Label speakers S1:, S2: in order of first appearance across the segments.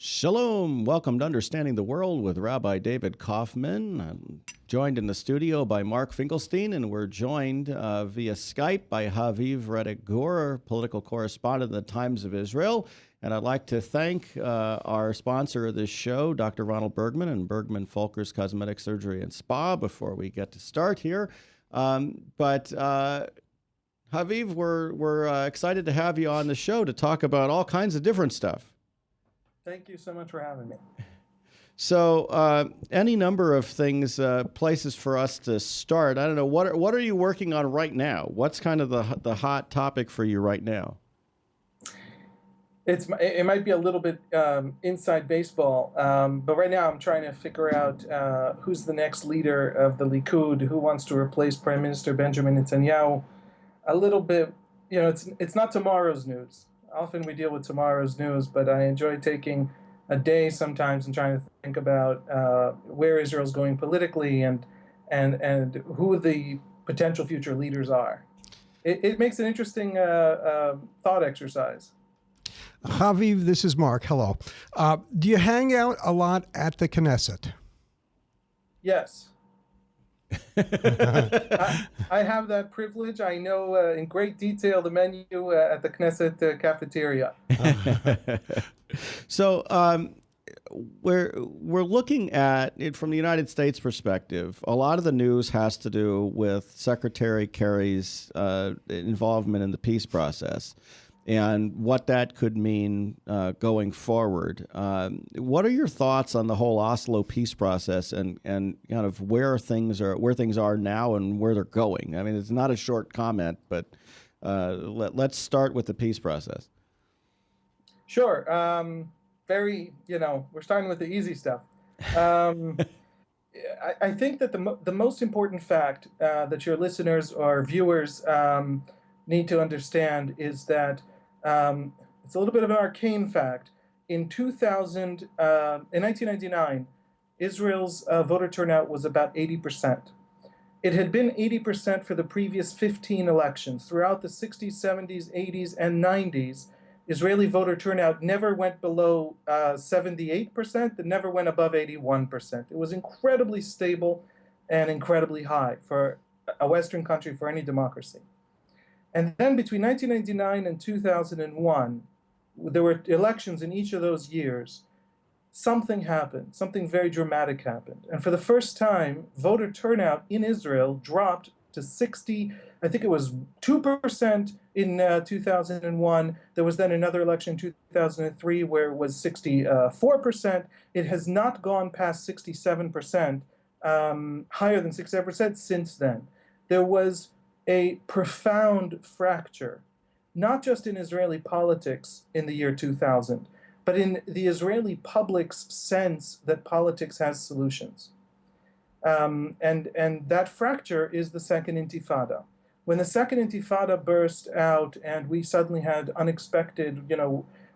S1: Shalom. Welcome to Understanding the World with Rabbi David Kaufman. I'm joined in the studio by Mark Finkelstein, and we're joined via Skype by Haviv Rettig, political correspondent of the Times of Israel. And I'd like to thank our sponsor of this show, Dr. Ronald Bergman and Bergman Folkers Cosmetic Surgery and Spa, before we get to start here. Haviv, we're excited to have you on the show to talk about all kinds of different stuff.
S2: Thank you so much for having me.
S1: So any number of things, places for us to start. I don't know, what are you working on right now? What's kind of the hot topic for you right now?
S2: It might be a little bit inside baseball, but right now I'm trying to figure out who's the next leader of the Likud, who wants to replace Prime Minister Benjamin Netanyahu. A little bit, it's not tomorrow's news. Often we deal with tomorrow's news, but I enjoy taking a day sometimes and trying to think about where Israel's going politically and who the potential future leaders are. It makes an interesting thought exercise.
S3: Haviv, this is Mark. Hello. Do you hang out a lot at the Knesset?
S2: Yes. I have that privilege. I know in great detail the menu at the Knesset cafeteria.
S1: So we're looking at it from the United States perspective. A lot of the news has to do with Secretary Kerry's involvement in the peace process and what that could mean going forward. What are your thoughts on the whole Oslo peace process and kind of where things are now and where they're going? I mean, it's not a short comment, but let's start with the peace process.
S2: Sure. We're starting with the easy stuff. I think that the most important fact that your listeners or viewers need to understand is that it's a little bit of an arcane fact. In 1999, Israel's voter turnout was about 80%. It had been 80% for the previous 15 elections. Throughout the 60s, 70s, 80s, and 90s, Israeli voter turnout never went below 78%, and never went above 81%. It was incredibly stable and incredibly high for a Western country, for any democracy. And then between 1999 and 2001, there were elections in each of those years. Something happened. Something very dramatic happened. And for the first time, voter turnout in Israel dropped to 2% in 2001. There was then another election in 2003 where it was 64%. It has not gone past 67%, higher than 67% since then. There was a profound fracture, not just in Israeli politics in the year 2000, but in the Israeli public's sense that politics has solutions. And that fracture is the Second Intifada. When the Second Intifada burst out and we suddenly had unexpected,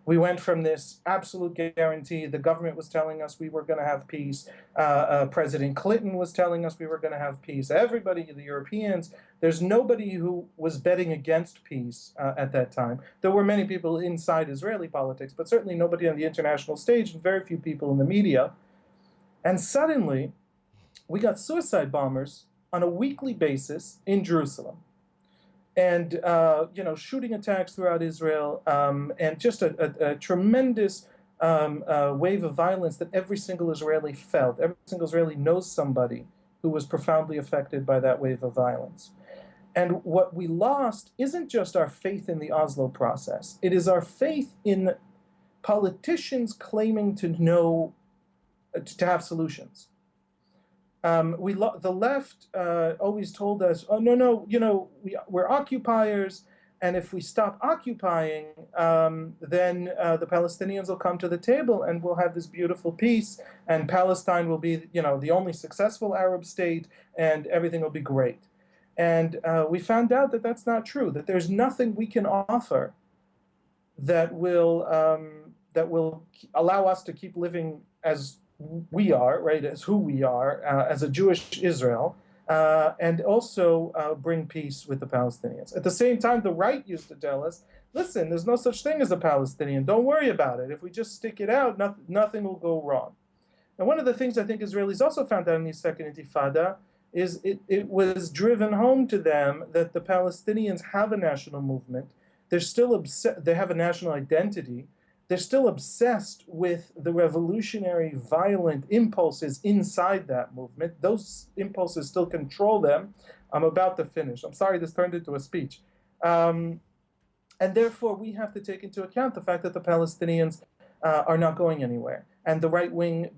S2: we went from this absolute guarantee. The government was telling us we were going to have peace. President Clinton was telling us we were going to have peace. Everybody, the Europeans, there's nobody who was betting against peace at that time. There were many people inside Israeli politics, but certainly nobody on the international stage and very few people in the media. And suddenly, we got suicide bombers on a weekly basis in Jerusalem. And, shooting attacks throughout Israel, and just a tremendous wave of violence that every single Israeli felt. Every single Israeli knows somebody who was profoundly affected by that wave of violence. And what we lost isn't just our faith in the Oslo process. It is our faith in politicians claiming to know, to have solutions. The left always told us, oh, no, we're occupiers, and if we stop occupying, then the Palestinians will come to the table and we'll have this beautiful peace, and Palestine will be, the only successful Arab state, and everything will be great. And we found out that that's not true, that there's nothing we can offer that will allow us to keep living as we are, right, as who we are, as a Jewish Israel, and also bring peace with the Palestinians. At the same time, the right used to tell us listen, there's no such thing as a Palestinian. Don't worry about it. If we just stick it out, nothing will go wrong. And one of the things I think Israelis also found out in the Second Intifada is it was driven home to them that the Palestinians have a national movement. They're still they have a national identity. They're still obsessed with the revolutionary, violent impulses inside that movement. Those impulses still control them. I'm about to finish. I'm sorry this turned into a speech. And therefore, we have to take into account the fact that the Palestinians are not going anywhere. And the right wing,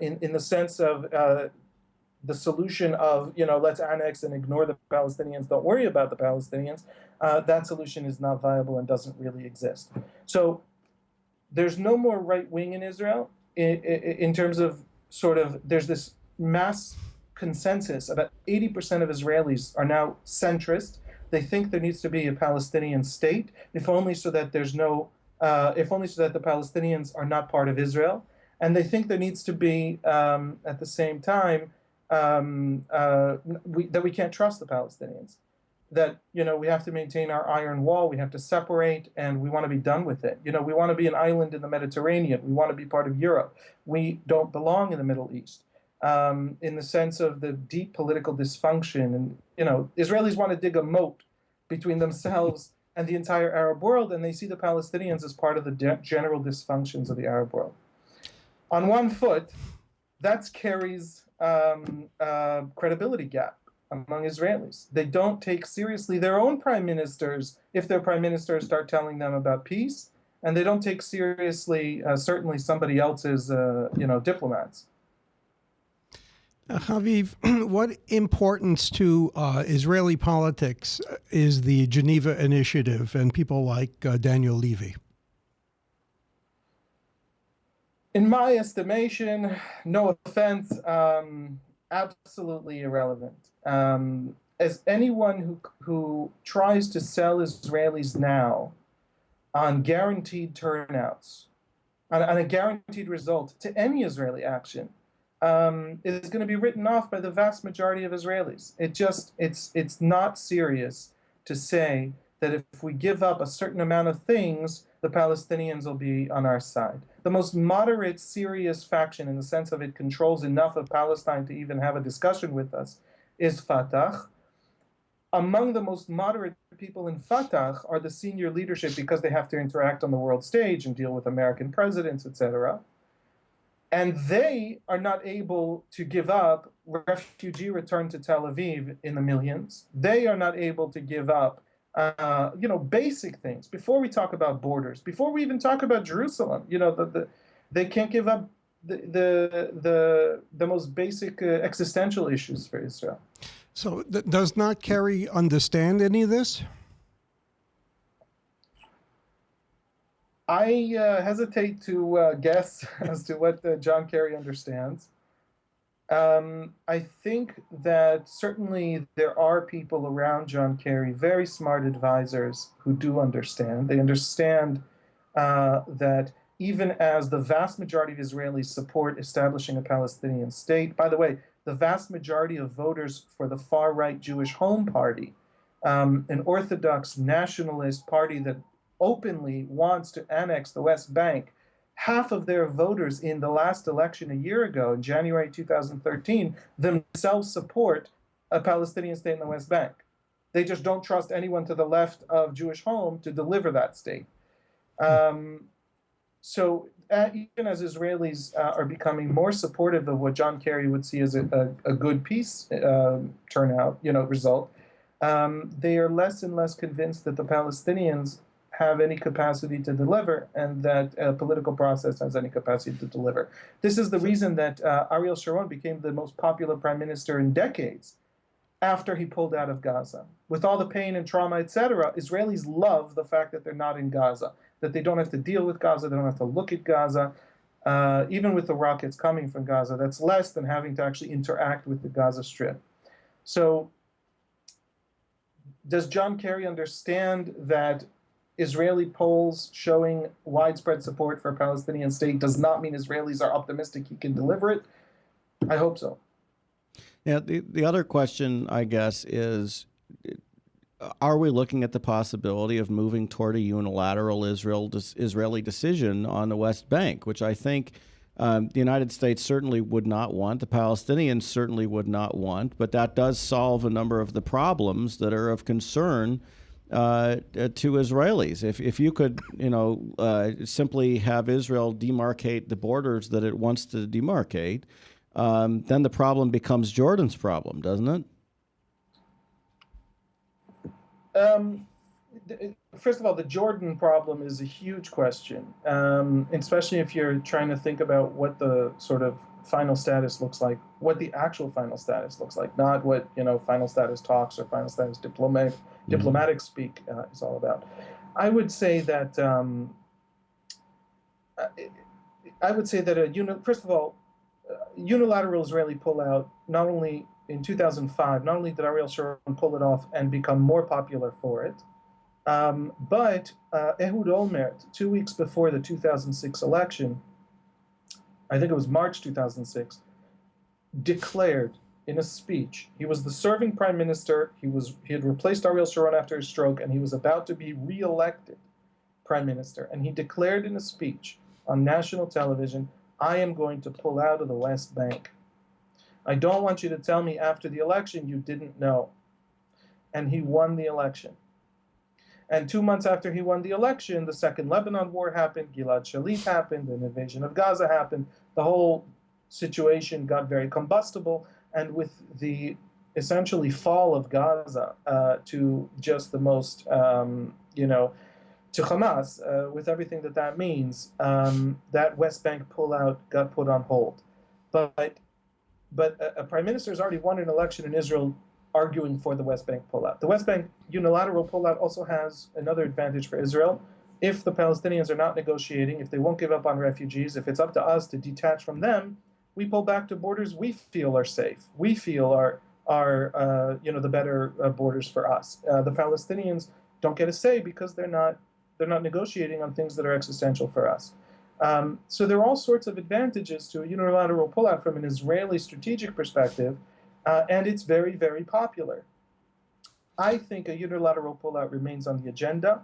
S2: in the sense of the solution of, let's annex and ignore the Palestinians, don't worry about the Palestinians, that solution is not viable and doesn't really exist. So there's no more right wing in Israel in terms of there's this mass consensus. About 80% of Israelis are now centrist. They think there needs to be a Palestinian state, if only so that the Palestinians are not part of Israel. And they think there needs to be, at the same time, that we can't trust the Palestinians. That, we have to maintain our iron wall, we have to separate, and we want to be done with it. We want to be an island in the Mediterranean. We want to be part of Europe. We don't belong in the Middle East. In the sense of the deep political dysfunction. And, Israelis want to dig a moat between themselves and the entire Arab world, and they see the Palestinians as part of the general dysfunctions of the Arab world. On one foot, that's Kerry's credibility gap among Israelis. They don't take seriously their own prime ministers if their prime ministers start telling them about peace, and they don't take seriously certainly somebody else's diplomats.
S3: Haviv, what importance to Israeli politics is the Geneva Initiative and people like Daniel Levy?
S2: In my estimation, no offense, absolutely irrelevant. As anyone who tries to sell Israelis now on guaranteed turnouts, on a guaranteed result to any Israeli action, is going to be written off by the vast majority of Israelis. It's not serious to say that if we give up a certain amount of things, the Palestinians will be on our side. The most moderate, serious faction, in the sense of it controls enough of Palestine to even have a discussion with us, is Fatah. Among the most moderate people in Fatah are the senior leadership, because they have to interact on the world stage and deal with American presidents, etc. And they are not able to give up refugee return to Tel Aviv in the millions. They are not able to give up, basic things. Before we talk about borders, before we even talk about Jerusalem, they can't give up the most basic existential issues for Israel.
S3: So does not Kerry understand any of this?
S2: I hesitate to guess as to what John Kerry understands. I think that certainly there are people around John Kerry, very smart advisors, who do understand. They understand that even as the vast majority of Israelis support establishing a Palestinian state, by the way, the vast majority of voters for the far-right Jewish Home Party, an Orthodox nationalist party that openly wants to annex the West Bank, half of their voters in the last election a year ago, in January 2013, themselves support a Palestinian state in the West Bank. They just don't trust anyone to the left of Jewish Home to deliver that state. So even as Israelis are becoming more supportive of what John Kerry would see as a good peace turnout, result, they are less and less convinced that the Palestinians have any capacity to deliver, and that a political process has any capacity to deliver. This is the reason that Ariel Sharon became the most popular prime minister in decades after he pulled out of Gaza. With all the pain and trauma, etc., Israelis love the fact that they're not in Gaza, that they don't have to deal with Gaza, they don't have to look at Gaza. Even with the rockets coming from Gaza, that's less than having to actually interact with the Gaza Strip. So does John Kerry understand that Israeli polls showing widespread support for a Palestinian state does not mean Israelis are optimistic he can deliver it? I hope so.
S1: Yeah, the other question, I guess, is are we looking at the possibility of moving toward a unilateral Israeli decision on the West Bank, which I think the United States certainly would not want, the Palestinians certainly would not want, but that does solve a number of the problems that are of concern to Israelis. If you could, simply have Israel demarcate the borders that it wants to demarcate, then the problem becomes Jordan's problem, doesn't it?
S2: First of all, the Jordan problem is a huge question, especially if you're trying to think about what the sort of final status looks like, what the actual final status looks like, not what final status talks or final status diplomatic speak is all about. I would say that first of all, unilateral Israeli pullout, not only in 2005, not only did Ariel Sharon pull it off and become more popular for it, but Ehud Olmert, 2 weeks before the 2006 election, I think it was March 2006, declared in a speech, he was the serving prime minister, he had replaced Ariel Sharon after his stroke, and he was about to be re-elected prime minister, and he declared in a speech on national television, I am going to pull out of the West Bank. I don't want you to tell me after the election you didn't know. And he won the election. And 2 months after he won the election, the Second Lebanon War happened, Gilad Shalit happened, an invasion of Gaza happened. The whole situation got very combustible. And with the essentially fall of Gaza to just the most, to Hamas, with everything that means, that West Bank pullout got put on hold. But a prime minister has already won an election in Israel arguing for the West Bank pullout. The West Bank unilateral pullout also has another advantage for Israel. If the Palestinians are not negotiating, if they won't give up on refugees, if it's up to us to detach from them, we pull back to borders we feel are safe. We feel are the better borders for us. The Palestinians don't get a say because they're not negotiating on things that are existential for us. So there are all sorts of advantages to a unilateral pullout from an Israeli strategic perspective, and it's very, very popular. I think a unilateral pullout remains on the agenda.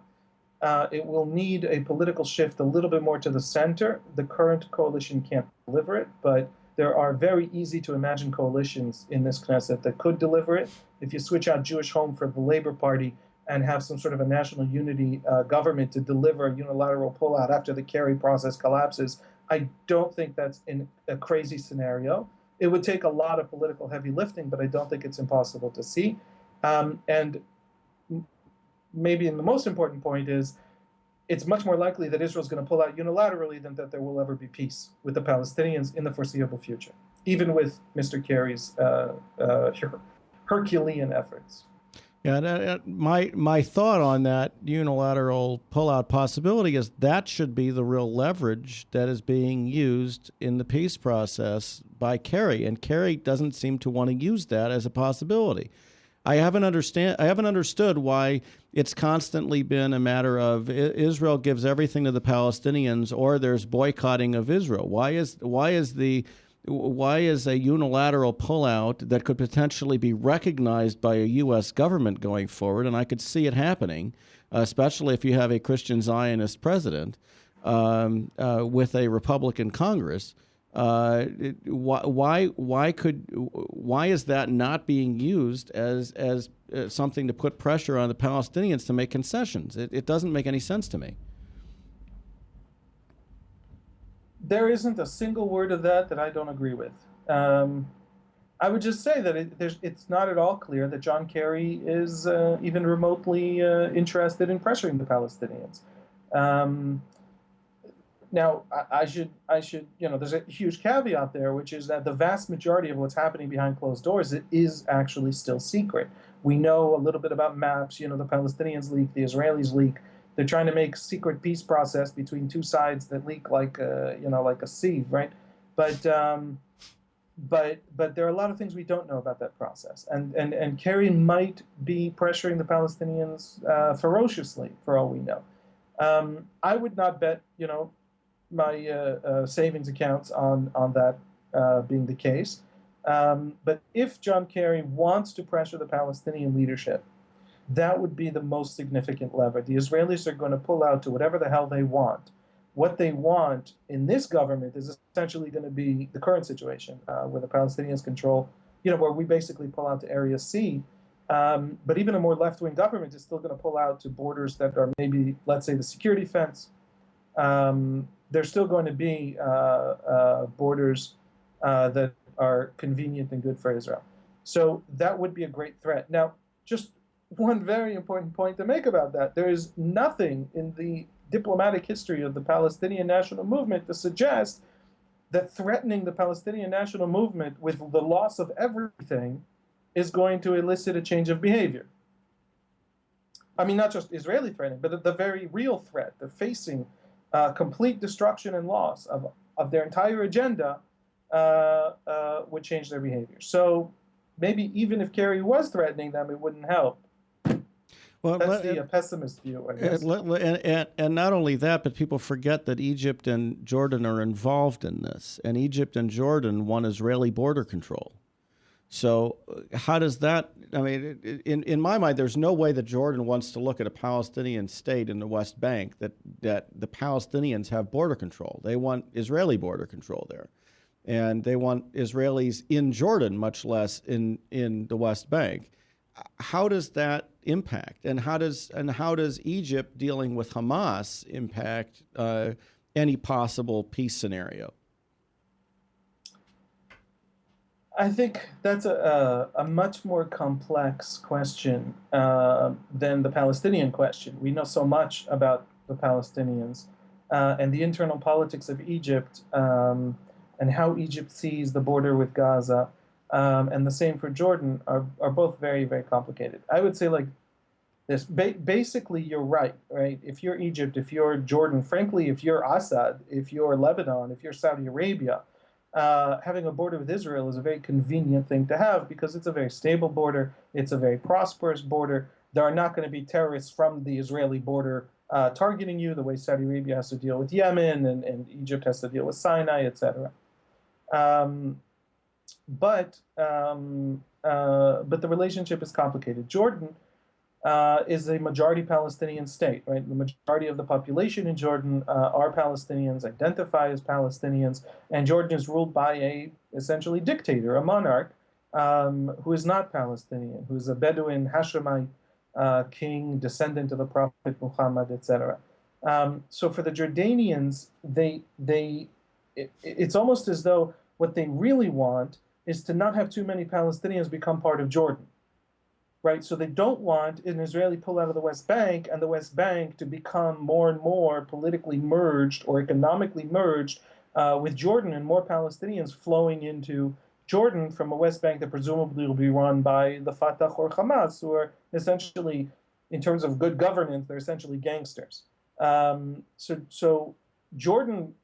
S2: It will need a political shift a little bit more to the center. The current coalition can't deliver it, but there are very easy to imagine coalitions in this Knesset that could deliver it. If you switch out Jewish Home for the Labor Party and have some sort of a national unity government to deliver a unilateral pullout after the Kerry process collapses, I don't think that's in a crazy scenario. It would take a lot of political heavy lifting, but I don't think it's impossible to see. And maybe the most important point is it's much more likely that Israel's going to pull out unilaterally than that there will ever be peace with the Palestinians in the foreseeable future, even with Mr. Kerry's Herculean efforts.
S1: Yeah, my thought on that unilateral pullout possibility is that should be the real leverage that is being used in the peace process by Kerry, and Kerry doesn't seem to want to use that as a possibility. I haven't understood why it's constantly been a matter of Israel gives everything to the Palestinians or there's boycotting of Israel. Why is a unilateral pullout that could potentially be recognized by a U.S. government going forward, and I could see it happening, especially if you have a Christian Zionist president with a Republican Congress, why is that not being used as something to put pressure on the Palestinians to make concessions? It doesn't make any sense to me.
S2: There isn't a single word of that I don't agree with. I would just say that it's not at all clear that John Kerry is even remotely interested in pressuring the Palestinians. Now, I should, there's a huge caveat there, which is that the vast majority of what's happening behind closed doors is actually still secret. We know a little bit about maps. The Palestinians leak, the Israelis leak. They're trying to make secret peace process between two sides that leak like a sieve, right? But there are a lot of things we don't know about that process, and Kerry might be pressuring the Palestinians ferociously, for all we know. I would not bet, my savings accounts on that being the case. But if John Kerry wants to pressure the Palestinian leadership, that would be the most significant lever. The Israelis are going to pull out to whatever the hell they want. What they want in this government is essentially going to be the current situation, where the Palestinians control, where we basically pull out to Area C. But even a more left-wing government is still going to pull out to borders that are maybe, let's say, the security fence. There's still going to be borders that are convenient and good for Israel. So that would be a great threat. Now, just one very important point to make about that. There is nothing in the diplomatic history of the Palestinian national movement to suggest that threatening the Palestinian national movement with the loss of everything is going to elicit a change of behavior. I mean, not just Israeli threatening, but the very real threat. They're facing complete destruction and loss of their entire agenda would change their behavior. So maybe even if Kerry was threatening them, it wouldn't help. Well, that's the pessimist view, I guess.
S1: And not only that, but people forget that Egypt and Jordan are involved in this. And Egypt and Jordan want Israeli border control. So how does that, I mean, in my mind, there's no way that Jordan wants to look at a Palestinian state in the West Bank that the Palestinians have border control. They want Israeli border control there. And they want Israelis in Jordan, much less in the West Bank. How does that impact? And how does Egypt dealing with Hamas impact any possible peace scenario?
S2: I think that's a much more complex question than the Palestinian question. We know so much about the Palestinians and the internal politics of Egypt and how Egypt sees the border with Gaza, and the same for Jordan, are both very, very complicated. I would say like this, basically you're right? If you're Egypt, if you're Jordan, frankly, if you're Assad, if you're Lebanon, if you're Saudi Arabia, having a border with Israel is a very convenient thing to have because it's a very stable border, it's a very prosperous border. There are not going to be terrorists from the Israeli border targeting you the way Saudi Arabia has to deal with Yemen and Egypt has to deal with Sinai, etc. But the relationship is complicated. Jordan is a majority Palestinian state, right? The majority of the population in Jordan are Palestinians, identify as Palestinians, and Jordan is ruled by a essentially dictator, a monarch, who is not Palestinian, who is a Bedouin Hashemite king, descendant of the Prophet Muhammad, etc. So for the Jordanians, it's almost as though what they really want is to not have too many Palestinians become part of Jordan. Right, so they don't want an Israeli pull out of the West Bank and the West Bank to become more and more politically merged or economically merged with Jordan and more Palestinians flowing into Jordan from a West Bank that presumably will be run by the Fatah or Hamas, who are essentially, in terms of good governance, they're essentially gangsters. So Jordan,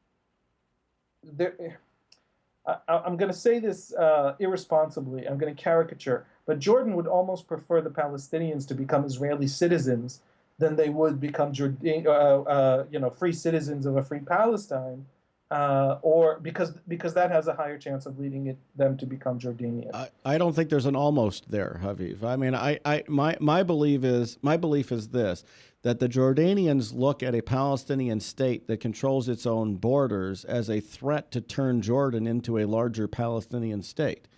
S2: I'm going to say this irresponsibly, I'm going to caricature, but Jordan would almost prefer the Palestinians to become Israeli citizens than they would become free citizens of a free Palestine, or because that has a higher chance of leading them to become Jordanian.
S1: I don't think there's an almost there, Haviv. I mean, my belief is this, that the Jordanians look at a Palestinian state that controls its own borders as a threat to turn Jordan into a larger Palestinian state.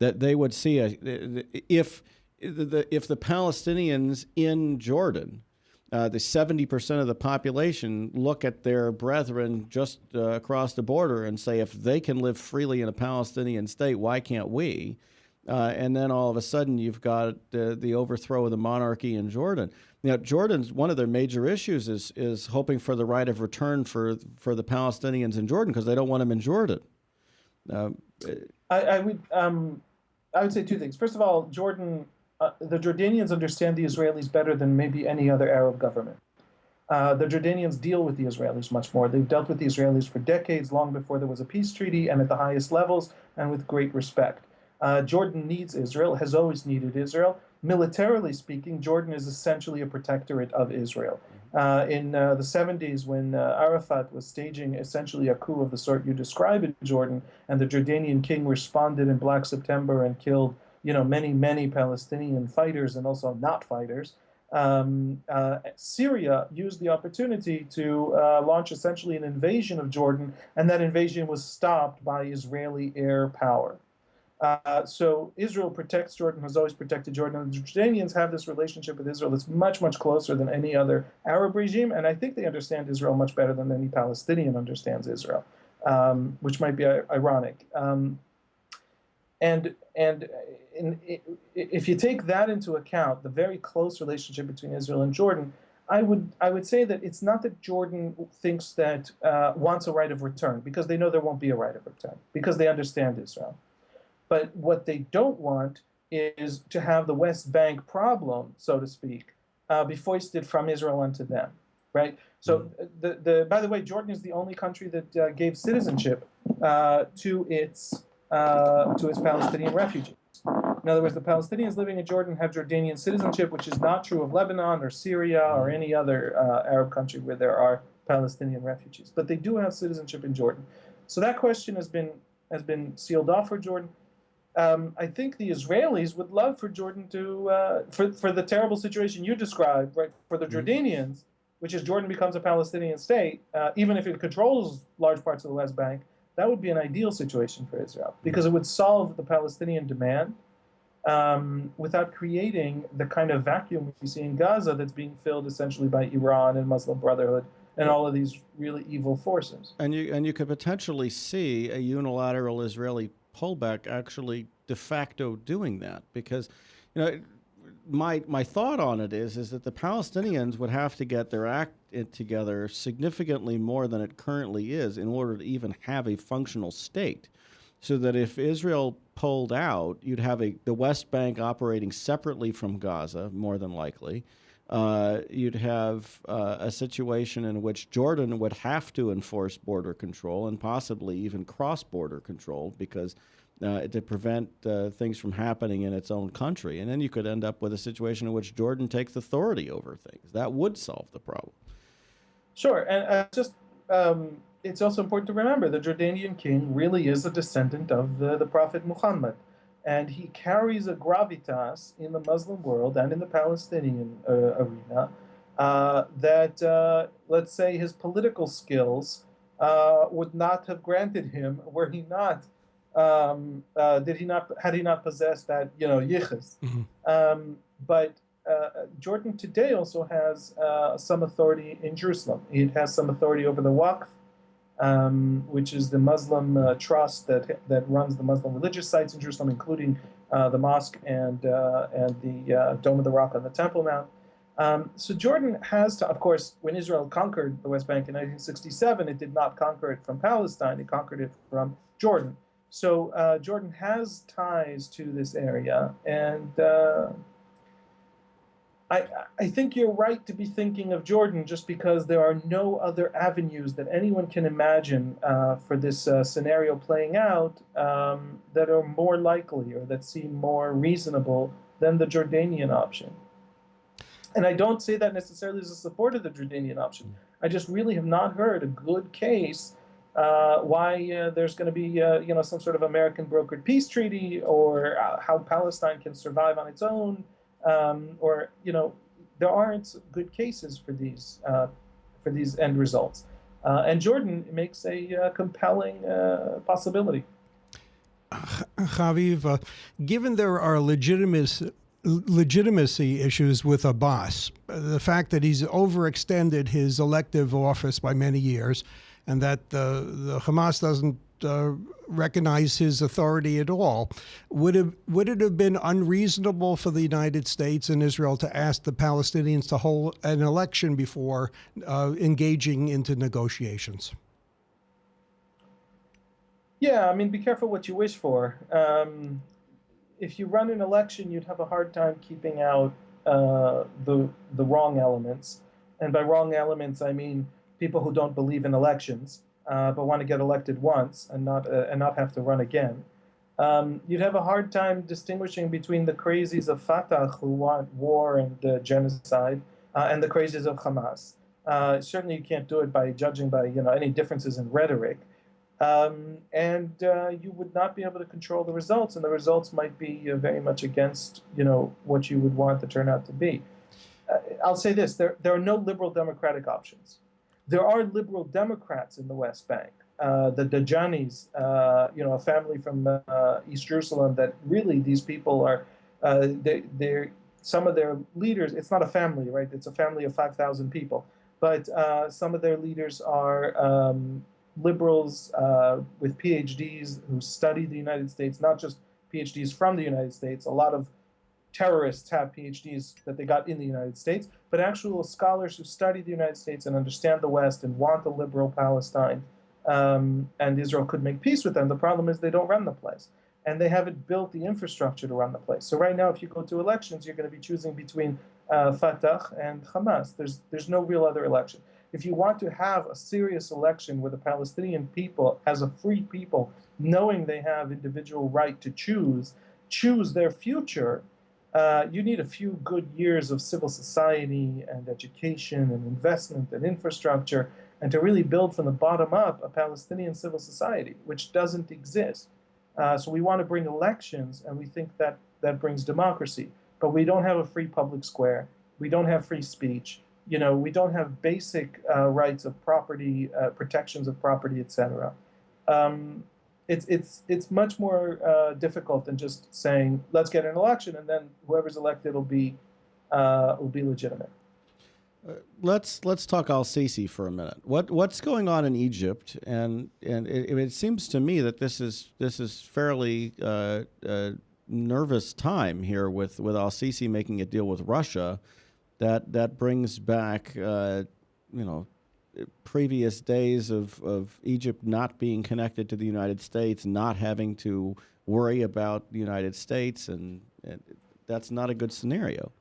S1: That they would see if the Palestinians in Jordan, the 70% of the population, look at their brethren just across the border and say, if they can live freely in a Palestinian state, why can't we? And then all of a sudden you've got the overthrow of the monarchy in Jordan. Now, Jordan's one of their major issues is hoping for the right of return for the Palestinians in Jordan because they don't want them in Jordan.
S2: I would say two things. First of all, Jordan, the Jordanians understand the Israelis better than maybe any other Arab government. The Jordanians deal with the Israelis much more. They've dealt with the Israelis for decades, long before there was a peace treaty, and at the highest levels, and with great respect. Jordan needs Israel, has always needed Israel. Militarily speaking, Jordan is essentially a protectorate of Israel. In the 70s, when Arafat was staging essentially a coup of the sort you describe in Jordan, and the Jordanian king responded in Black September and killed, many, many Palestinian fighters and also not fighters, Syria used the opportunity to launch essentially an invasion of Jordan, and that invasion was stopped by Israeli air power. So Israel protects Jordan, has always protected Jordan. And the Jordanians have this relationship with Israel that's much, much closer than any other Arab regime. And I think they understand Israel much better than any Palestinian understands Israel, which might be ironic. If you take that into account, the very close relationship between Israel and Jordan, I would say that it's not that Jordan thinks that wants a right of return, because they know there won't be a right of return, because they understand Israel. But what they don't want is to have the West Bank problem, so to speak, be foisted from Israel onto them, right? So, by the way, Jordan is the only country that gave citizenship to its Palestinian refugees. In other words, the Palestinians living in Jordan have Jordanian citizenship, which is not true of Lebanon or Syria or any other Arab country where there are Palestinian refugees. But they do have citizenship in Jordan. So that question has been sealed off for Jordan. I think the Israelis would love for Jordan to, for the terrible situation you described, right, for the Jordanians, which is Jordan becomes a Palestinian state, even if it controls large parts of the West Bank. That would be an ideal situation for Israel, because it would solve the Palestinian demand without creating the kind of vacuum we see in Gaza that's being filled essentially by Iran and Muslim Brotherhood and all of these really evil forces.
S1: And you could potentially see a unilateral Israeli pullback actually de facto doing that, because, my thought on it is that the Palestinians would have to get their act together significantly more than it currently is in order to even have a functional state. So that if Israel pulled out, you'd have the West Bank operating separately from Gaza, more than likely. You'd have a situation in which Jordan would have to enforce border control and possibly even cross-border control, because to prevent things from happening in its own country. And then you could end up with a situation in which Jordan takes authority over things. That would solve the problem.
S2: Sure, and it's also important to remember the Jordanian king really is a descendant of the Prophet Muhammad, and he carries a gravitas in the Muslim world and in the Palestinian arena that, let's say, his political skills would not have granted him were he not had he not possessed that yichus. But Jordan today also has some authority in Jerusalem. It has some authority over the Waqf, which is the Muslim trust that runs the Muslim religious sites in Jerusalem, including the mosque and the Dome of the Rock on the Temple Mount. So Jordan has to, of course, when Israel conquered the West Bank in 1967, it did not conquer it from Palestine; it conquered it from Jordan. So Jordan has ties to this area, and I think you're right to be thinking of Jordan just because there are no other avenues that anyone can imagine for this scenario playing out that are more likely or that seem more reasonable than the Jordanian option. And I don't say that necessarily as a support of the Jordanian option. I just really have not heard a good case why there's going to be some sort of American brokered peace treaty, or how Palestine can survive on its own. Or there aren't good cases for these end results, and Jordan makes a compelling possibility.
S3: Haviv, given there are legitimacy issues with Abbas, the fact that he's overextended his elective office by many years, and that the Hamas doesn't recognize his authority at all, would it have been unreasonable for the United States and Israel to ask the Palestinians to hold an election before engaging into negotiations?
S2: Yeah, I mean, be careful what you wish for. If you run an election, you'd have a hard time keeping out the wrong elements, and by wrong elements, I mean people who don't believe in elections. But want to get elected once and not have to run again. You'd have a hard time distinguishing between the crazies of Fatah, who want war and genocide, and the crazies of Hamas. Certainly, you can't do it by judging by any differences in rhetoric, and you would not be able to control the results, and the results might be very much against what you would want the turnout to be. I'll say this: there are no liberal democratic options. There are liberal Democrats in the West Bank. The Dajanis, a family from East Jerusalem. That really, these people are they're some of their leaders. It's not a family, right? It's a family of 5,000 people. But some of their leaders are liberals with PhDs who study the United States, not just PhDs from the United States. A lot of terrorists have PhDs that they got in the United States, but actual scholars who study the United States and understand the West and want a liberal Palestine, and Israel could make peace with them. The problem is they don't run the place, and they haven't built the infrastructure to run the place. So right now, if you go to elections, you're going to be choosing between Fatah and Hamas. There's no real other election. If you want to have a serious election where the Palestinian people, as a free people, knowing they have individual right to choose their future, you need a few good years of civil society and education and investment and infrastructure, and to really build from the bottom up a Palestinian civil society, which doesn't exist. So we want to bring elections, and we think that that brings democracy. But we don't have a free public square. We don't have free speech. We don't have basic rights of property, protections of property, etc. It's much more difficult than just saying let's get an election and then whoever's elected will be legitimate.
S1: Let's talk al-Sisi for a minute. What's going on in Egypt? And it seems to me that this is fairly nervous time here with al-Sisi making a deal with Russia that brings back previous days of Egypt not being connected to the United States, not having to worry about the United States, and that's not a good scenario.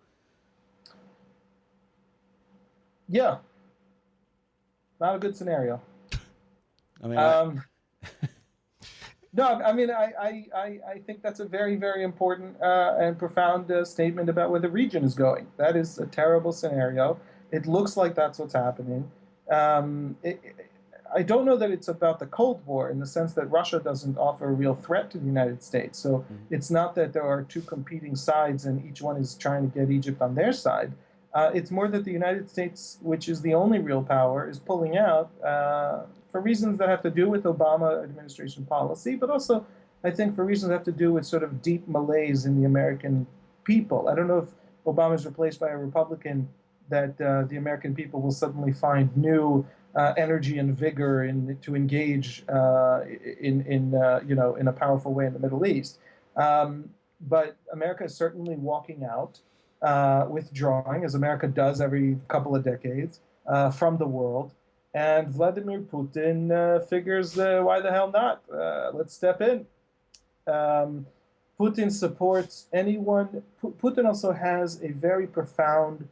S2: Yeah, not a good scenario.
S1: I mean,
S2: no, I mean, I think that's a very, very important and profound statement about where the region is going. That is a terrible scenario. It looks like that's what's happening. I don't know that it's about the Cold War in the sense that Russia doesn't offer a real threat to the United States. So it's not that there are two competing sides and each one is trying to get Egypt on their side. It's more that the United States, which is the only real power, is pulling out for reasons that have to do with Obama administration policy, but also, I think, for reasons that have to do with sort of deep malaise in the American people. I don't know if Obama is replaced by a Republican, that the American people will suddenly find new energy and vigor to engage in a powerful way in the Middle East. But America is certainly walking out, withdrawing, as America does every couple of decades, from the world. And Vladimir Putin figures, why the hell not? Let's step in. Putin supports anyone. Putin also has a very profound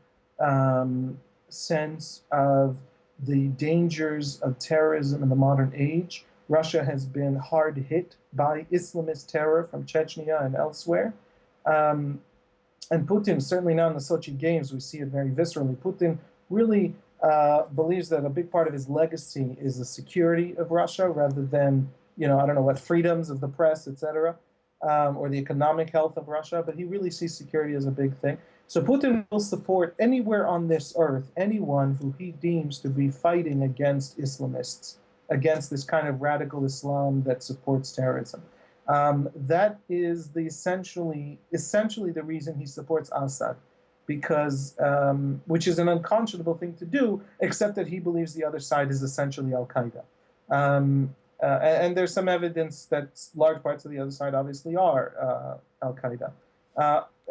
S2: sense of the dangers of terrorism in the modern age. Russia has been hard hit by Islamist terror from Chechnya and elsewhere. And Putin, certainly now in the Sochi Games, we see it very viscerally. Putin really believes that a big part of his legacy is the security of Russia rather than, I don't know what, freedoms of the press, etc., or the economic health of Russia. But he really sees security as a big thing. So Putin will support anywhere on this earth anyone who he deems to be fighting against Islamists, against this kind of radical Islam that supports terrorism. That is essentially the reason he supports Assad, because which is an unconscionable thing to do, except that he believes the other side is essentially Al-Qaeda. And there's some evidence that large parts of the other side obviously are Al-Qaeda.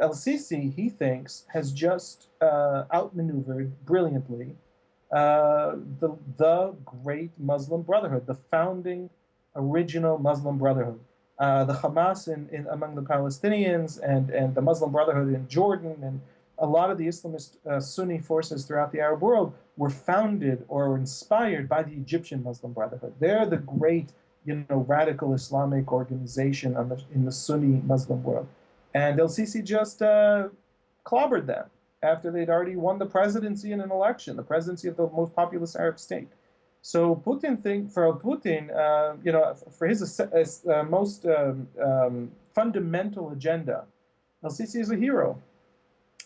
S2: El-Sisi, he thinks, has just outmaneuvered brilliantly the great Muslim Brotherhood, the founding original Muslim Brotherhood. The Hamas among the Palestinians and the Muslim Brotherhood in Jordan and a lot of the Islamist Sunni forces throughout the Arab world were founded or inspired by the Egyptian Muslim Brotherhood. They're the great, radical Islamic organization in the Sunni Muslim world. And El-Sisi just clobbered them after they'd already won the presidency in an election, the presidency of the most populous Arab state. So for Putin, for his most fundamental agenda, El-Sisi is a hero.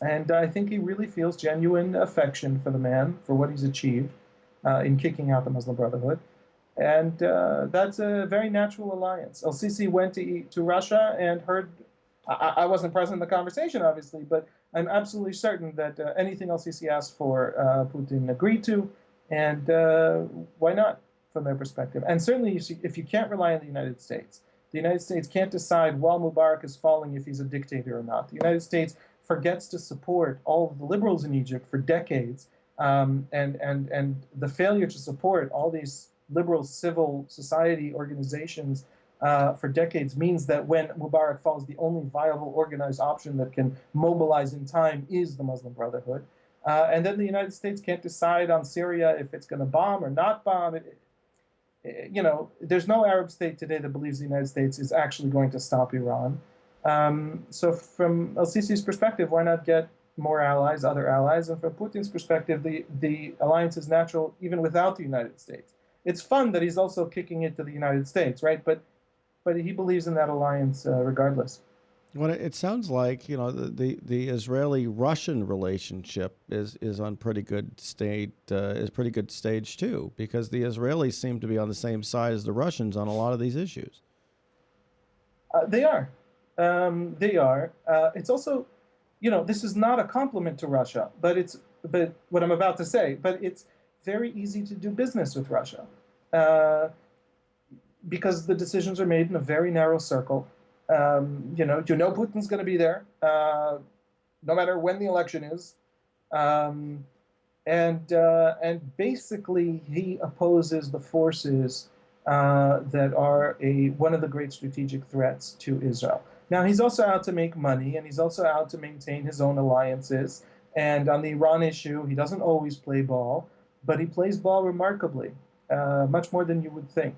S2: And I think he really feels genuine affection for the man, for what he's achieved in kicking out the Muslim Brotherhood. And that's a very natural alliance. El-Sisi went to Russia and heard, I wasn't present in the conversation, obviously, but I'm absolutely certain that anything El-Sisi asked for, Putin agreed to. And why not, from their perspective? And certainly, if you can't rely on the United States can't decide while Mubarak is falling if he's a dictator or not. The United States forgets to support all of the liberals in Egypt for decades, and the failure to support all these liberal civil society organizations for decades means that when Mubarak falls, the only viable organized option that can mobilize in time is the Muslim Brotherhood. And then the United States can't decide on Syria if it's going to bomb or not bomb. There's no Arab state today that believes the United States is actually going to stop Iran. So from El-Sisi's perspective, why not get more allies, other allies? And from Putin's perspective, the alliance is natural even without the United States. It's fun that he's also kicking it to the United States, right? But he believes in that alliance regardless.
S1: Well, it sounds like the Israeli-Russian relationship is on pretty good stage too, because the Israelis seem to be on the same side as the Russians on a lot of these issues.
S2: They are. It's also, this is not a compliment to Russia, but what I'm about to say, but it's very easy to do business with Russia because the decisions are made in a very narrow circle. Putin's going to be there no matter when the election is, and basically he opposes the forces that are one of the great strategic threats to Israel. Now, he's also out to make money, and he's also out to maintain his own alliances. And on the Iran issue, he doesn't always play ball, but he plays ball remarkably, much more than you would think.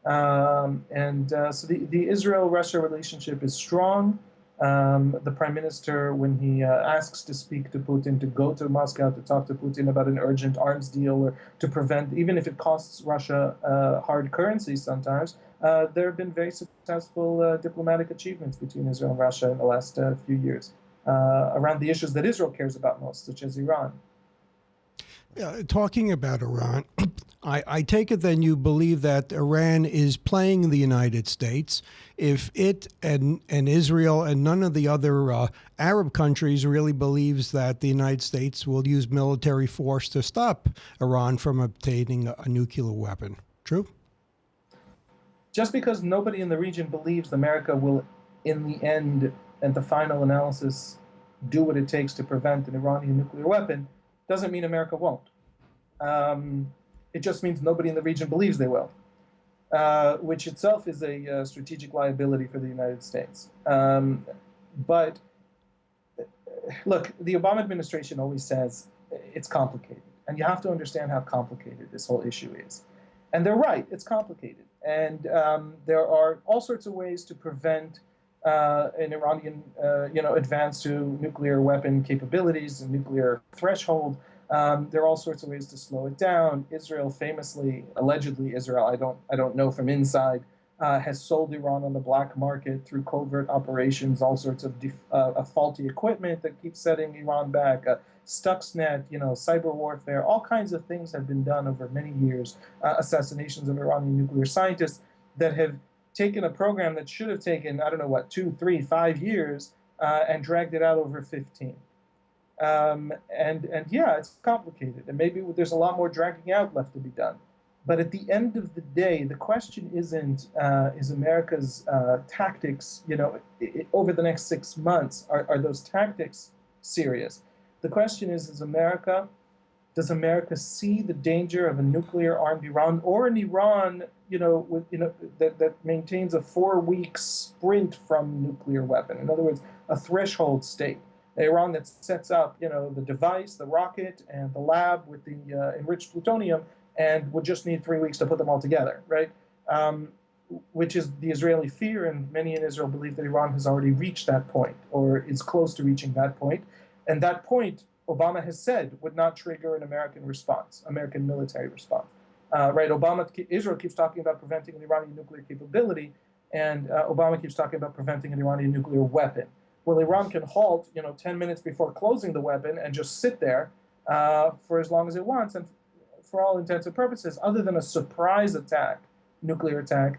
S2: So the Israel-Russia relationship is strong. The prime minister, when he asks to speak to Putin, to go to Moscow to talk to Putin about an urgent arms deal or to prevent, even if it costs Russia hard currency sometimes, there have been very successful diplomatic achievements between Israel and Russia in the last few years around the issues that Israel cares about most, such as Iran.
S3: Yeah, talking about Iran, I take it then you believe that Iran is playing the United States. If it and Israel and none of the other Arab countries really believes that the United States will use military force to stop Iran from obtaining a nuclear weapon. True?
S2: Just because nobody in the region believes America will, in the end, and the final analysis, do what it takes to prevent an Iranian nuclear weapon, doesn't mean America won't. It just means nobody in the region believes they will, which itself is a strategic liability for the United States. But look, the Obama administration always says it's complicated, and you have to understand how complicated this whole issue is. And they're right, it's complicated. And there are all sorts of ways to prevent an Iranian, advance to nuclear weapon capabilities and nuclear threshold. There are all sorts of ways to slow it down. Israel famously, allegedly Israel, I don't know from inside, has sold Iran on the black market through covert operations, all sorts of faulty equipment that keeps setting Iran back, Stuxnet, cyber warfare, all kinds of things have been done over many years, assassinations of Iranian nuclear scientists that have taken a program that should have taken, 2, 3, 5 years, and dragged it out over 15. And yeah, it's complicated, and maybe there's a lot more dragging out left to be done. But at the end of the day, the question isn't is America's tactics, over the next 6 months, are those tactics serious? The question is does America see the danger of a nuclear-armed Iran, or an Iran, that maintains a 4-week sprint from nuclear weapon? In other words, a threshold state. Iran that sets up, the device, the rocket, and the lab with the enriched plutonium, and would just need 3 weeks to put them all together, right? Which is the Israeli fear, and many in Israel believe that Iran has already reached that point, or is close to reaching that point. And that point, Obama has said, would not trigger an American response, American military response. Right? Israel keeps talking about preventing an Iranian nuclear capability, and Obama keeps talking about preventing an Iranian nuclear weapon. Well, Iran can halt, 10 minutes before closing the weapon and just sit there for as long as it wants. And for all intents and purposes, other than a surprise attack, nuclear attack,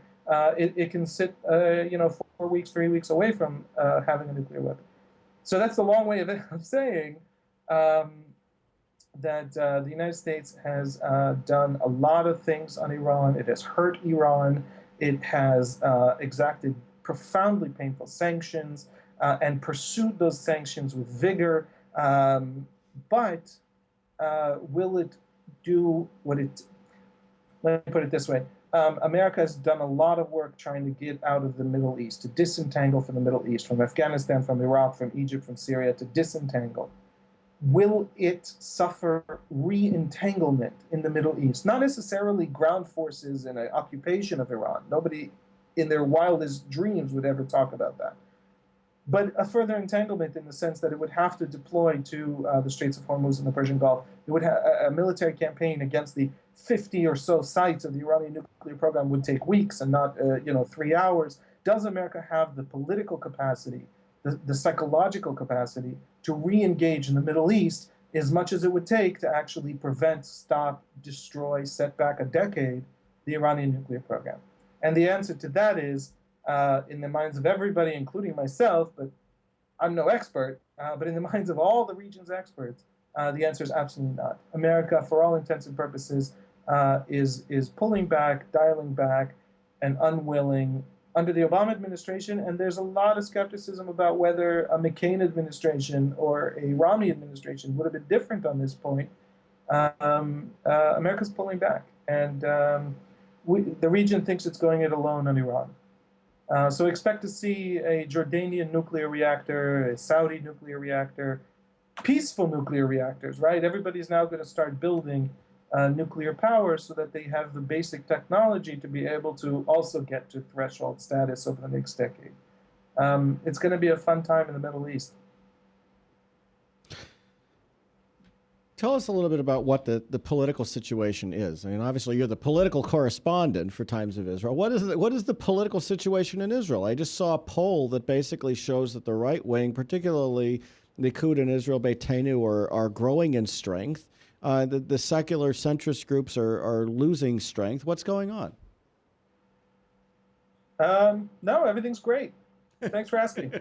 S2: it can sit, 4 weeks, 3 weeks away from having a nuclear weapon. So that's the long way of saying that the United States has done a lot of things on Iran. It has hurt Iran. It has exacted profoundly painful sanctions and pursued those sanctions with vigor. But will it do what it... Let me put it this way. America has done a lot of work trying to get out of the Middle East, to disentangle from the Middle East, from Afghanistan, from Iraq, from Egypt, from Syria, to disentangle. Will it suffer re-entanglement in the Middle East? Not necessarily ground forces and an occupation of Iran. Nobody in their wildest dreams would ever talk about that. But a further entanglement in the sense that it would have to deploy to the Straits of Hormuz and the Persian Gulf. It would have a military campaign against the 50 or so sites of the Iranian nuclear program would take weeks and not 3 hours. Does America have the political capacity, the psychological capacity to re-engage in the Middle East as much as it would take to actually prevent, stop, destroy, set back a decade the Iranian nuclear program? And the answer to that is, in the minds of everybody, including myself, but I'm no expert, but in the minds of all the region's experts, the answer is absolutely not. America, for all intents and purposes, is pulling back, dialing back, and unwilling under the Obama administration. And there's a lot of skepticism about whether a McCain administration or a Romney administration would have been different on this point. America's pulling back, and the region thinks it's going it alone on Iran. So expect to see a Jordanian nuclear reactor, a Saudi nuclear reactor, peaceful nuclear reactors, right? Everybody's now going to start building nuclear power so that they have the basic technology to be able to also get to threshold status over the next decade. It's going to be a fun time in the Middle East.
S1: Tell us a little bit about what the political situation is. I mean, obviously, you're the political correspondent for Times of Israel. What is the political situation in Israel? I just saw a poll that basically shows that the right wing, particularly Likud and Israel Beitenu, are growing in strength. The secular centrist groups are losing strength. What's going on?
S2: No, everything's great. Thanks for asking.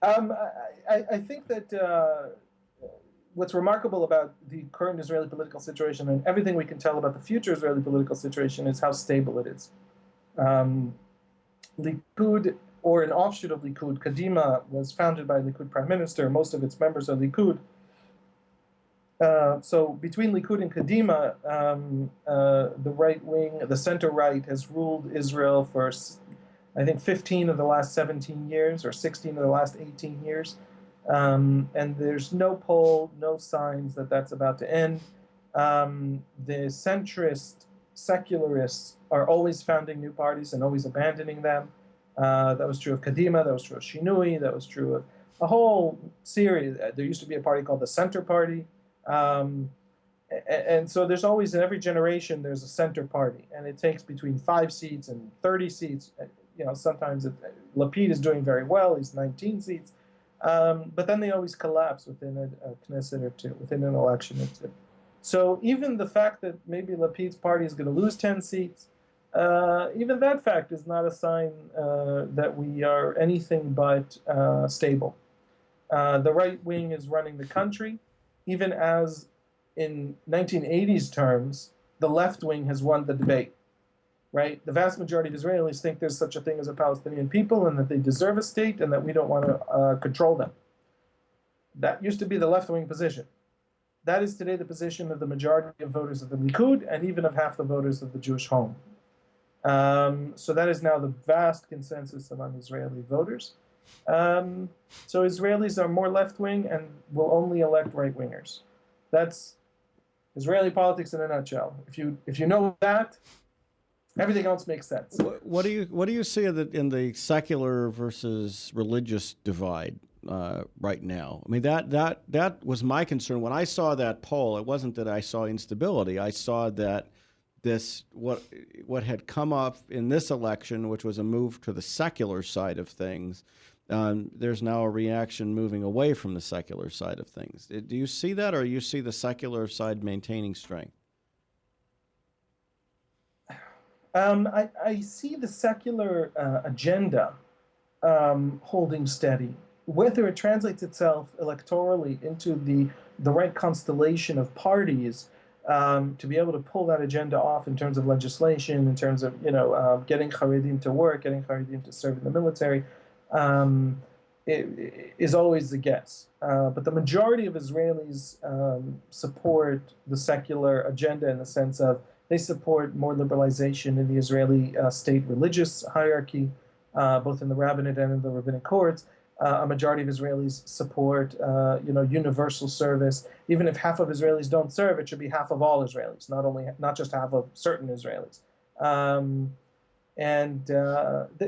S2: I think that what's remarkable about the current Israeli political situation and everything we can tell about the future Israeli political situation is how stable it is. Likud, or an offshoot of Likud, Kadima, was founded by a Likud prime minister. Most of its members are Likud. So between Likud and Kadima, the right wing, the center right, has ruled Israel for, I think, 15 of the last 17 years or 16 of the last 18 years. And there's no poll, no signs that that's about to end. The centrist secularists are always founding new parties and always abandoning them. That was true of Kadima, that was true of Shinui, that was true of a whole series. There used to be a party called the Center Party. And so there's always, in every generation, there's a center party. And it takes between 5 seats and 30 seats. Sometimes Lapid is doing very well, he's 19 seats. But then they always collapse within a Knesset or two, within an election or two. So even the fact that maybe Lapid's party is going to lose 10 seats, even that fact is not a sign that we are anything but stable. The right wing is running the country, even as in 1980s terms, the left wing has won the debate. Right? The vast majority of Israelis think there's such a thing as a Palestinian people and that they deserve a state and that we don't want to control them. That used to be the left-wing position. That is today the position of the majority of voters of the Likud and even of half the voters of the Jewish Home. So that is now the vast consensus among Israeli voters. So Israelis are more left-wing and will only elect right-wingers. That's Israeli politics in a nutshell. If you know that, everything else makes sense.
S1: What do you see in the secular versus religious divide right now? I mean, that was my concern when I saw that poll. It wasn't that I saw instability. I saw that this what had come up in this election, which was a move to the secular side of things. There's now a reaction moving away from the secular side of things. Do you see that, or you see the secular side maintaining strength?
S2: I see the secular agenda holding steady. Whether it translates itself electorally into the right constellation of parties to be able to pull that agenda off in terms of legislation, in terms of getting Haredim to work, getting Haredim to serve in the military, is always a guess. But the majority of Israelis support the secular agenda in the sense of they support more liberalization in the Israeli state religious hierarchy, both in the rabbinate and in the rabbinic courts. A majority of Israelis support, universal service. Even if half of Israelis don't serve, it should be half of all Israelis, not just half of certain Israelis.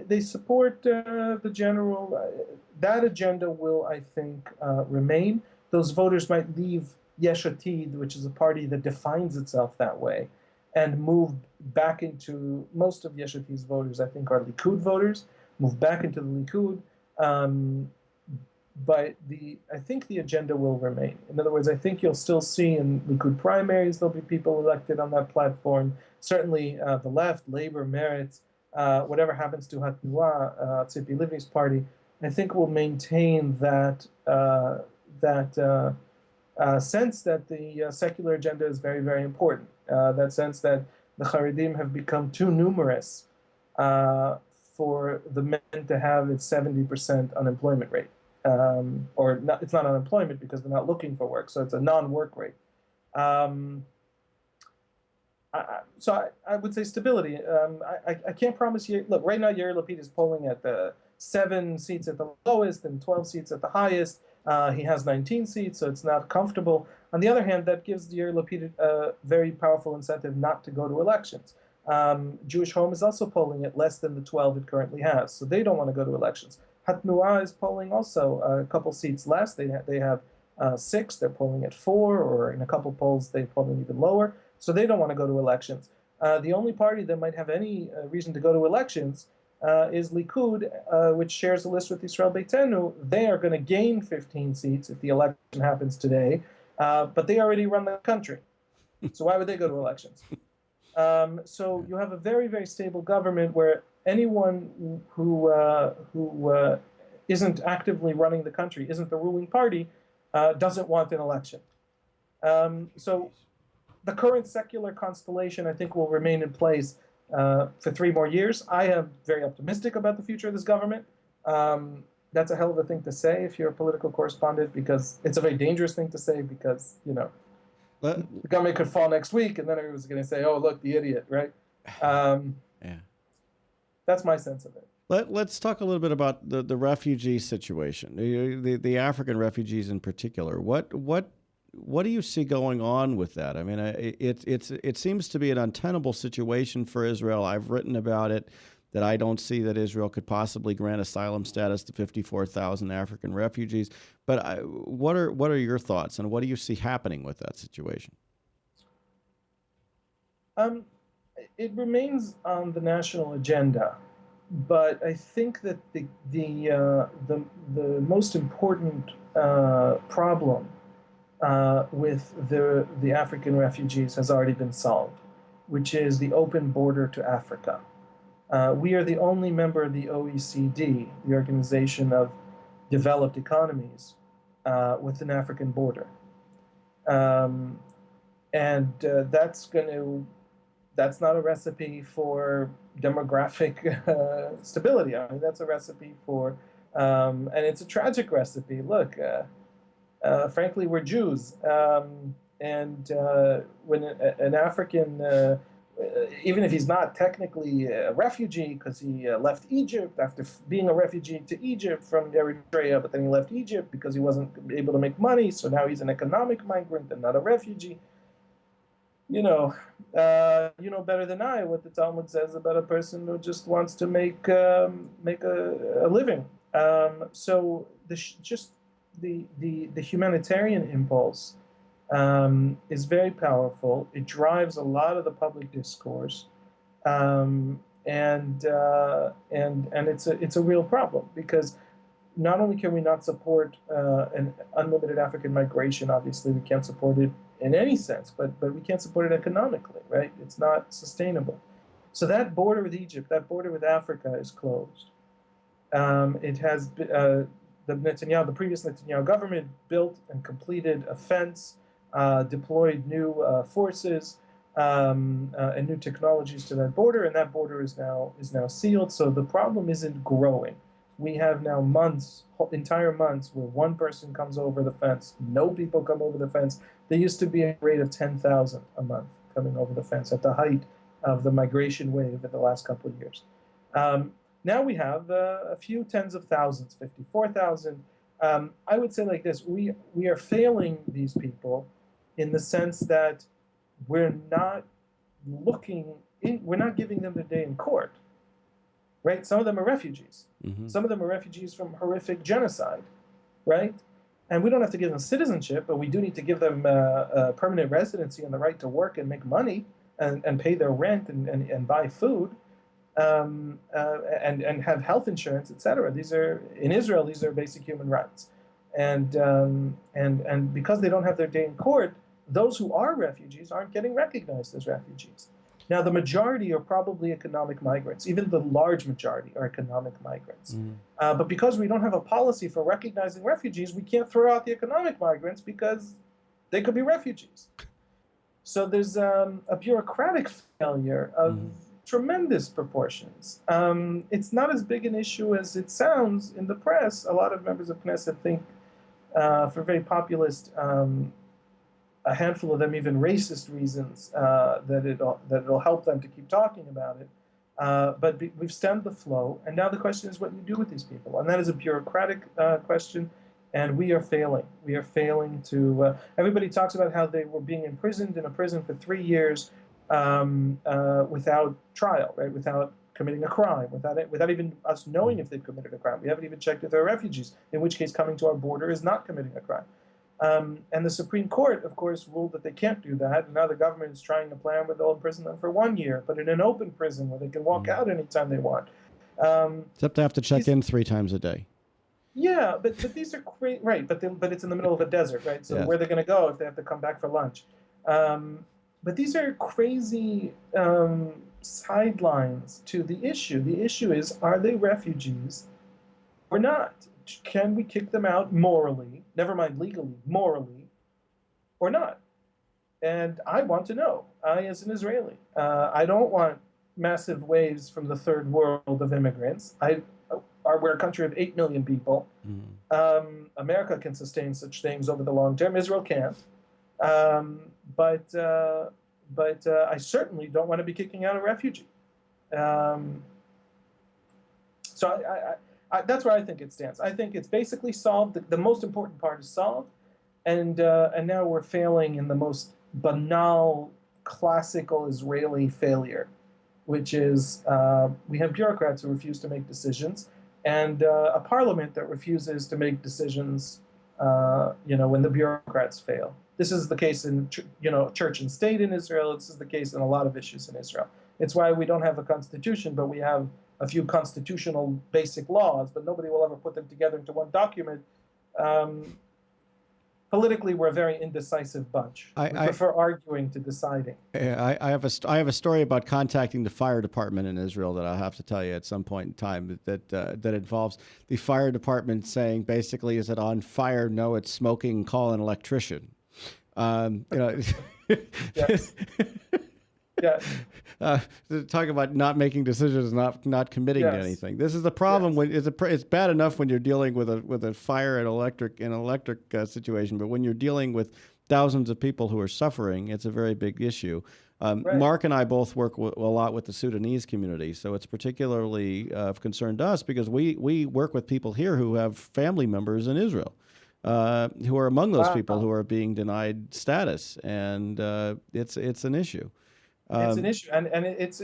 S2: They support the general. That agenda will, I think, remain. Those voters might leave Yesh Atid, which is a party that defines itself that way, and move back into, most of Yesh Atid's voters, I think, are Likud voters, move back into the Likud. But I think the agenda will remain. In other words, I think you'll still see in Likud primaries, there'll be people elected on that platform. Certainly the left, Labor, Meretz, whatever happens to Hatnuah, Tzipi Livni's party, I think will maintain that sense that the secular agenda is very, very important. That sense that the Haredim have become too numerous for the men to have its 70% unemployment rate. Or not, it's not unemployment because they're not looking for work, so it's a non-work rate. So I would say stability. I can't promise you. Look, right now Yair Lapid is polling at 7 seats at the lowest and 12 seats at the highest. He has 19 seats, so it's not comfortable. On the other hand, that gives Yair Lapid a very powerful incentive not to go to elections. Jewish Home is also polling at less than the 12 it currently has, so they don't want to go to elections. Hatnuah is polling also a couple seats less. They have 6. They're polling at 4, or in a couple polls they're polling even lower. So they don't want to go to elections. The only party that might have any reason to go to elections is Likud, which shares a list with Israel Beitenu. They are going to gain 15 seats if the election happens today, but they already run the country. So why would they go to elections? So you have a very, very stable government where anyone who isn't actively running the country, isn't the ruling party, doesn't want an election. So the current secular constellation, I think, will remain in place for 3 more years. I am very optimistic about the future of this government. That's a hell of a thing to say if you're a political correspondent, because it's a very dangerous thing to say because, the government could fall next week and then everyone's going to say, oh, look, the idiot, right?
S1: Yeah.
S2: That's my sense of it.
S1: Let's talk a little bit about the refugee situation, the African refugees in particular. What do you see going on with that? I mean, it seems to be an untenable situation for Israel. I've written about it, that I don't see that Israel could possibly grant asylum status to 54,000 African refugees. But what are your thoughts, and what do you see happening with that situation?
S2: It remains on the national agenda, but I think that the most important problem with the African refugees has already been solved, which is the open border to Africa. We are the only member of the OECD, the Organization of Developed Economies, with an African border. That's not a recipe for demographic stability. I mean, that's a recipe for, and it's a tragic recipe. Look, frankly, we're Jews. When an African, even if he's not technically a refugee because he left Egypt after being a refugee to Egypt from Eritrea, but then he left Egypt because he wasn't able to make money, so now he's an economic migrant and not a refugee. You know better than I what the Talmud says about a person who just wants to make a living. So the humanitarian impulse is very powerful. It drives a lot of the public discourse, and it's a real problem because not only can we not support an unlimited African migration, obviously we can't support it in any sense, but we can't support it economically, right? It's not sustainable. So that border with Egypt, that border with Africa is closed. It has the previous Netanyahu government built and completed a fence, deployed new forces and new technologies to that border, and that border is now sealed. So the problem isn't growing. We have now entire months, where one person comes over the fence. No people come over the fence. There used to be a rate of 10,000 a month coming over the fence at the height of the migration wave in the last couple of years. Now we have a few tens of thousands, 54,000. I would say like this: we are failing these people in the sense that we're not we're not giving them their day in court. Right? Some of them are refugees. Mm-hmm. Some of them are refugees from horrific genocide, right? And we don't have to give them citizenship, but we do need to give them permanent residency and the right to work and make money and pay their rent and buy food and have health insurance, etc. In Israel, these are basic human rights. And because they don't have their day in court, those who are refugees aren't getting recognized as refugees. Now, the majority are probably economic migrants. Even the large majority are economic migrants. Mm. But because we don't have a policy for recognizing refugees, we can't throw out the economic migrants because they could be refugees. So there's a bureaucratic failure of tremendous proportions. It's not as big an issue as it sounds in the press. A lot of members of Knesset think, for very populist a handful of them even racist reasons that it'll help them to keep talking about it. But we've stemmed the flow, and now the question is what you do with these people, and that is a bureaucratic question, and we are failing. We are failing to. Everybody talks about how they were being imprisoned in a prison for 3 years without trial, right? Without committing a crime, without even us knowing if they've committed a crime. We haven't even checked if they're refugees, in which case coming to our border is not committing a crime. And the Supreme Court, of course, ruled that they can't do that. And now the government is trying to plan where they'll imprison them for 1 year, but in an open prison where they can walk out anytime they want.
S1: Except they have to check in 3 times a day.
S2: Yeah, but these are great, right? But it's in the middle of a desert, right? So yes. Where they're going to go if they have to come back for lunch? But these are crazy sidelines to the issue. The issue is, are they refugees or not? Can we kick them out morally, never mind legally, morally, or not? And I want to know, as an Israeli. I don't want massive waves from the third world of immigrants. We're a country of 8 million people. America can sustain such things over the long term. Israel can't. But I certainly don't want to be kicking out a refugee. So that's where I think it stands. I think it's basically solved. The most important part is solved, and now we're failing in the most banal, classical Israeli failure, which is we have bureaucrats who refuse to make decisions, and a parliament that refuses to make decisions. When the bureaucrats fail. This is the case in church and state in Israel. This is the case in a lot of issues in Israel. It's why we don't have a constitution, but we have a few constitutional basic laws, but nobody will ever put them together into one document. Politically, we're a very indecisive bunch. We prefer arguing to deciding.
S1: I have a story about contacting the fire department in Israel that I'll have to tell you at some point in time that involves the fire department saying basically, is it on fire? No, it's smoking. Call an electrician.
S2: Yes. Yeah.
S1: Talk about not making decisions, not committing to anything. This is the problem. When it's bad enough when you're dealing with a fire and electric situation, but when you're dealing with thousands of people who are suffering, it's a very big issue. Right. Mark and I both work a lot with the Sudanese community, so it's particularly of concern to us because we work with people here who have family members in Israel. Who are among those people who are being denied status, and it's an issue.
S2: It's an issue, and it's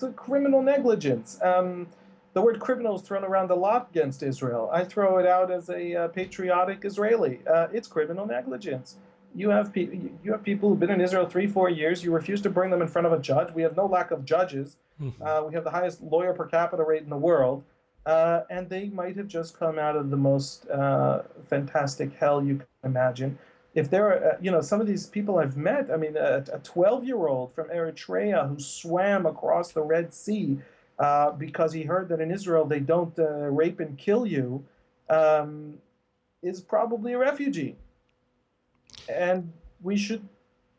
S2: a criminal negligence. The word criminal is thrown around a lot against Israel. I throw it out as a patriotic Israeli. It's criminal negligence. You have people who've been in Israel 3-4 years. You refuse to bring them in front of a judge. We have no lack of judges. We have the highest lawyer per capita rate in the world. And they might have just come out of the most fantastic hell you can imagine. If there are, some of these people I've met, I mean, a 12-year-old from Eritrea who swam across the Red Sea because he heard that in Israel they don't rape and kill you, is probably a refugee. And we should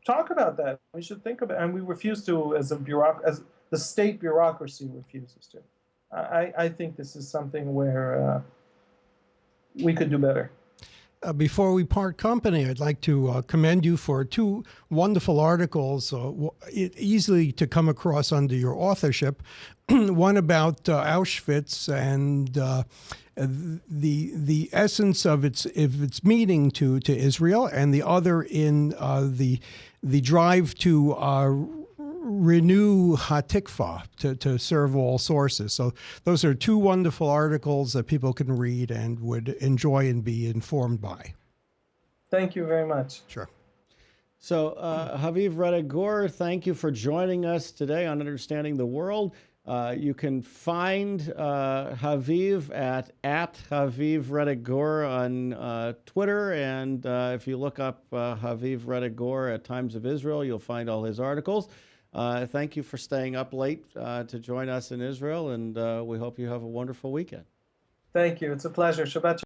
S2: talk about that. We should think about it. And we refuse to, as the state bureaucracy refuses to. I think this is something where we could do better.
S3: Before we part company, I'd like to commend you for 2 wonderful articles, easily to come across under your authorship. One about Auschwitz and the essence of its meaning to Israel, and the other in the drive to renew Hatikva, to serve all sources. So those are 2 wonderful articles that people can read and would enjoy and be informed by.
S2: Thank you very much.
S3: Sure.
S1: So Haviv Rettig, thank you for joining us today on Understanding the World. You can find Haviv at Haviv Rettig on Twitter, and if you look up Haviv Rettig at Times of Israel, you'll find all his articles. Thank you for staying up late to join us in Israel, and we hope you have a wonderful weekend.
S2: Thank you. It's a pleasure. Shabbat